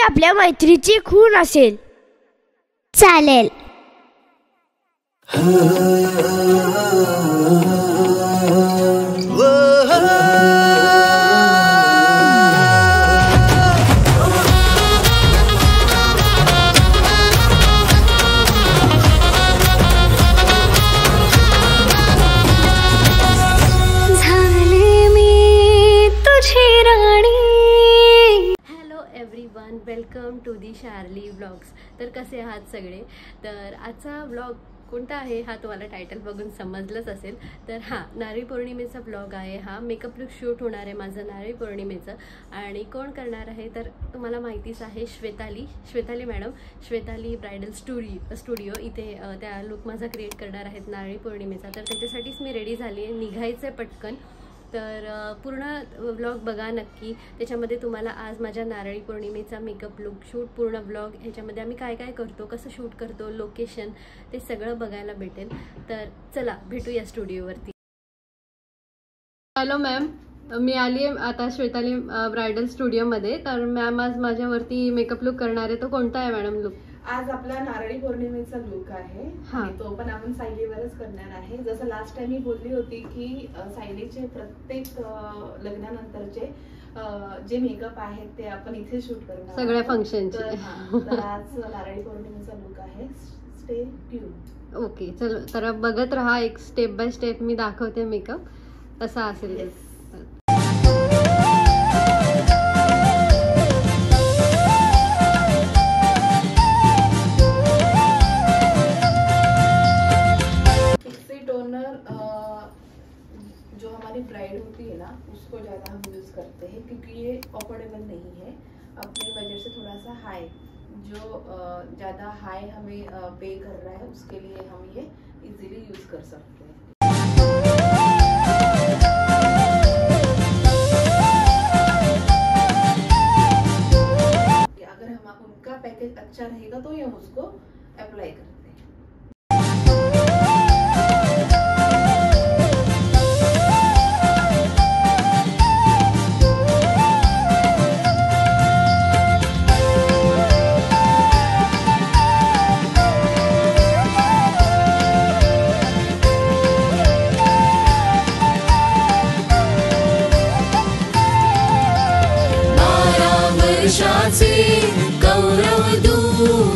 आपल्या मैत्रीची खूण असेल. चालेल. Welcome to the Sharlie vlogs. तर कसे आहात सगळे. तर आजचा व्लॉग कोणता आहे हा तुम्हाला टायटल बघून समजलंच असेल. तर नारळी पौर्णिमेचा व्लॉग आहे हा. मेकअप लुक शूट होणार आहे माझं नारळी पौर्णिमेचं. आणि कोण करणार आहे तर तुम्हाला माहितीच आहे, श्वेताली मॅडम. श्वेताली ब्रायडल स्टुडिओ इथे त्या लुक माझा क्रिएट करणार आहेत नारळी पौर्णिमेचा. तर त्याच्यासाठीच मी रेडी झाली आहे, निघायचं आहे पटकन. तर पूर्ण व्लॉग बघा नक्की. त्याच्यामध्ये तुम्हाला आज माझ्या नारळी पौर्णिमेचा मेकअप लुक शूट पूर्ण व्लॉग, ह्याच्यामध्ये आम्ही काय काय करतो, कसं शूट करतो, लोकेशन, ते सगळं बघायला भेटेल. तर चला भेटूया स्टुडिओवरती. हॅलो मॅम, मी आली आहे आता श्वेताली ब्रायडल स्टुडिओमध्ये. तर मॅम आज माझ्यावरती मेकअप लुक करणार आहे. तो कोणता आहे मॅडम लुक? आज आपला नारळी पौर्णिमेचा लुक आहे आणि तो पण आपण सायलीवरच करणार आहे. जसं लास्ट टाइम मी बोलली होती की सायलीचे प्रत्येक लग्नानंतरचे जे मेकअप आहेत ते आपण इथे शूट करणार सगळ्या फंक्शनचे. तर आज नारळी पौर्णिमेचा लुक आहे. Stay tune. ओके, चल तर बघत राहा. एक स्टेप बाय स्टेप मी दाखवते मेकअप कसा असेल. जो हमारी ब्राइड होती है ना, उसको ज़्यादा हम यूज़ करते हैं क्योंकि ये अफोर्डेबल नहीं है. अपने बजट से थोड़ा सा हाई, जो ज़्यादा हाई हमें पे कर रहा है उसके लिए हम ये इजीली यूज़ कर सकते हैं. अगर हम उनका पैकेज अच्छा रहेगा तो ही हम उसको अप्लाई करते हैं.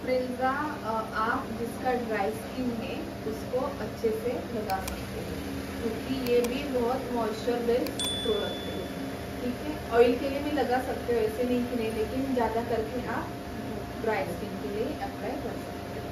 फ्रेंजा आप जिसका ड्राई स्किन है उसको अच्छे से लगा सकते हैं क्योंकि ये भी बहुत मॉइस्चर बेस्ड प्रोडक्ट है. ठीक है, ऑयल के लिए भी लगा सकते हो, ऐसे नहीं कि नहीं, लेकिन ज़्यादा करके आप ड्राई स्किन के लिए अप्लाई कर सकते हैं.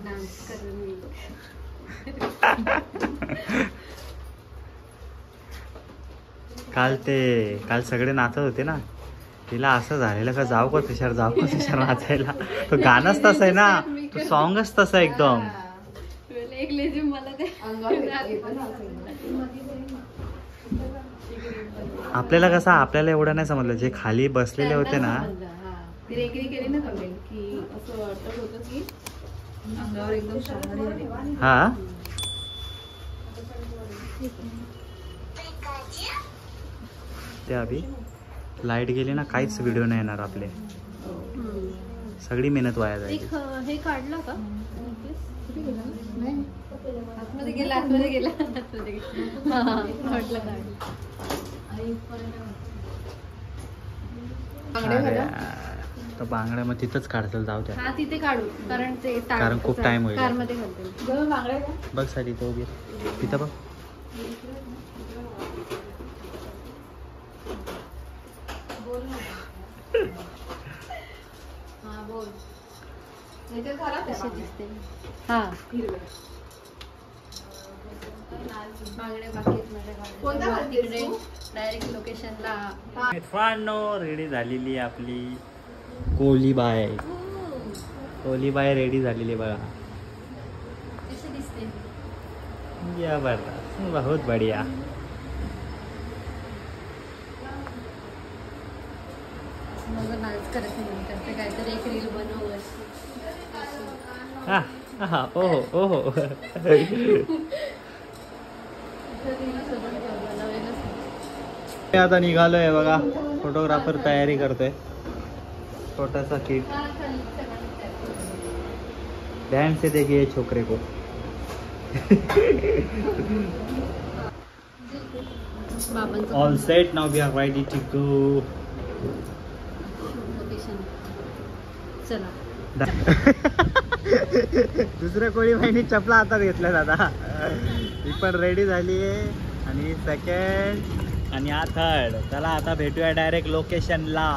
डान्स करून काल सगळे नाचत होते ना, तिला असं झालेलं का जाऊ का तुषार नाचायला. तो गाणंच तसं आहे ना, तो सॉंगच तसं एकदम. एक लेझिम मला ते आपल्याला एवढं नाही समजलं, जे खाली बसलेले होते ना. ती रेकरी केली ना कमेंट की असं वाटत होतं की अंगावर एकदम शांती आली. हा ते अभि लाईट गेली ना, काहीच व्हिडिओ नाही येणार आपले. सगळी मेहनत वाया जाईल. हे काढलं का आतमध्ये गेला म्हटलं तर बांगड्या मग तिथंच काढतील, जाऊ द्या. हा तिथे काढू, कारण खूप टाइम होईल. कारमध्ये घालते. बघ साठी तो उभी तिथं बघ. कशी दिसते. हा बांगड्या बाकी डायरेक्ट लोकेशनला. मित्रांनो, रेडी झालेली आपली कोलीबाई रेडी झालेली बघा. कशी दिसते. जबरदस्त, बहुत बढ़िया. माझं डान्स करत नाही, करते काहीतरी एक रील बनवू. ओहो आता निघालोय बघा. फोटोग्राफर तयारी करतोय. छोटासा किट. ध्यान से देखिए छोकरे को. All set, now we are ready to go. चला. दुसऱ्या कोळी बाईनी चपला हातात घेतल्या दादा. ही पण रेडी झाली आहे. आणि सेकंड आणि हा थर्ड. चला आता भेटूया डायरेक्ट लोकेशनला.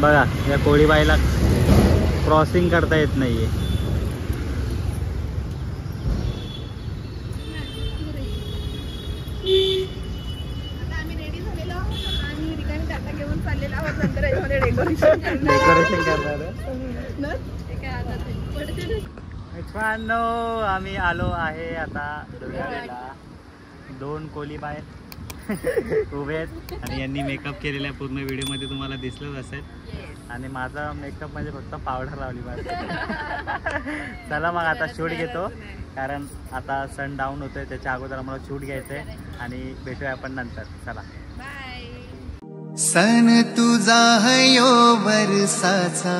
बघा, या कोळीबाईला क्रॉसिंग करता येत नाहीये. आता आम्ही रेडी झालेलो आहोत आणि रिकामी टाटा घेऊन चाललेलो आहोत. नंतर याच्यामध्ये डेकोरेशन करणार. पडते. मित्रांनो, आम्ही आलो आहे आता दुर्गाला. 2 कोलीबाई उभे आहेत आणि यांनी मेकअप केलेला आहे. पूर्ण व्हिडिओमध्ये तुम्हाला दिसलंच असेल. आणि माझा मेकअप म्हणजे फक्त पावडर लावली पाहिजे. चला मग आता शूट घेतो, कारण आता सन डाऊन होतोय. त्याच्या अगोदर आम्हाला शूट घ्यायचंय आणि भेटूया आपण नंतर. चला बाय. सन तुझा हयो बरसाचा,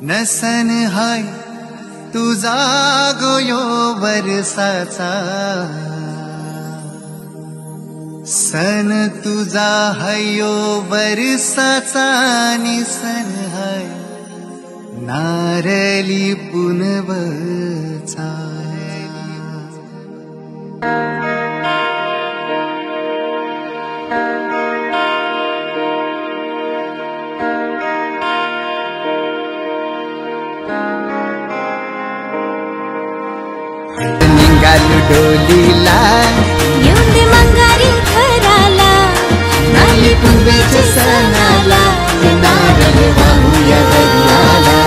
नसन हाय तुझा गोयो बरसाचा. सन तुझा हयो बरसाचा, निसन हाय नारली पुनवचा. निघालो डोलीला, येऊन दे मंगारी घराला, नाली पुंबेच्या सणाला, नारळ वाहूया दर्याला.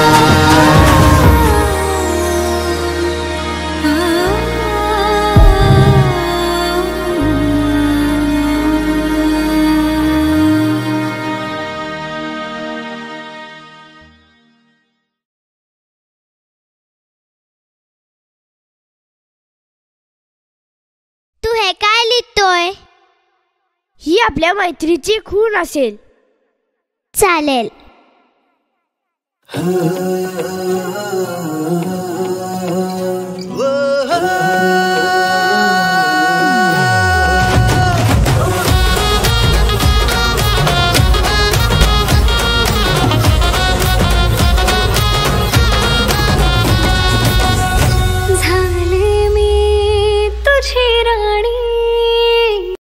तू हे काय लिहितोय? ही आपल्या मैत्रीची खूण असेल. चालेल.